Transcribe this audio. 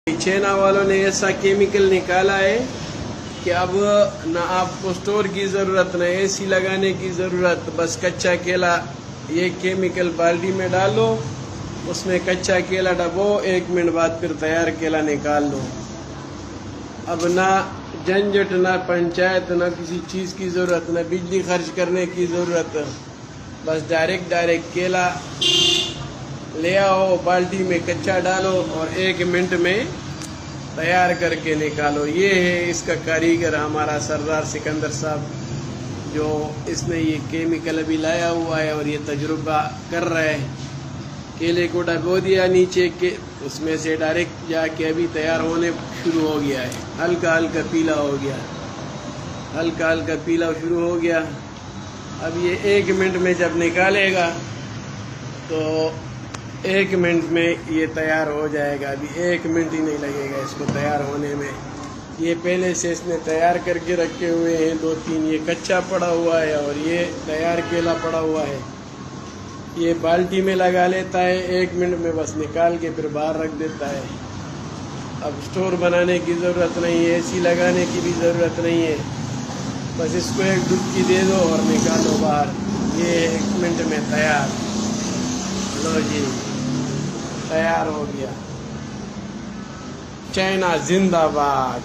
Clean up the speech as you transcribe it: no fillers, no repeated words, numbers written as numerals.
China वालों ने ऐसा केमिकल निकाला है कि अब ना आपको स्टोर की ज़रूरत न एसी लगाने की ज़रूरत। बस कच्चा केला ये केमिकल बाल्टी में डालो, उसमें कच्चा केला डबो, 1 मिनट बाद फिर तैयार केला निकाल लो। अब ना झंझट, ना पंचायत, ना किसी चीज़ की ज़रूरत, ना बिजली खर्च करने की ज़रूरत। बस डायरेक्ट केला ले आओ, बाल्टी में कच्चा डालो और 1 मिनट में तैयार करके निकालो। ये है इसका कारीगर हमारा सरदार सिकंदर साहब, जो इसने ये केमिकल अभी लाया हुआ है और ये तजुर्बा कर रहा है। केले को डबो दिया नीचे के, उसमें से डायरेक्ट जाके अभी तैयार होने शुरू हो गया है। हल्का हल्का पीला हो गया, हल्का हल्का पीला शुरू हो गया। अब ये 1 मिनट में जब निकालेगा तो 1 मिनट में ये तैयार हो जाएगा। अभी 1 मिनट ही नहीं लगेगा इसको तैयार होने में। ये पहले से इसने तैयार करके रखे हुए हैं 2-3, ये कच्चा पड़ा हुआ है और ये तैयार केला पड़ा हुआ है। ये बाल्टी में लगा लेता है, 1 मिनट में बस निकाल के फिर बाहर रख देता है। अब स्टोर बनाने की ज़रूरत नहीं है, एसी लगाने की भी ज़रूरत नहीं है। बस इसको एक डुबकी दे दो और निकालो बाहर। ये 1 मिनट में तैयार। लो जी, तैयार हो गया। चाइना जिंदाबाद।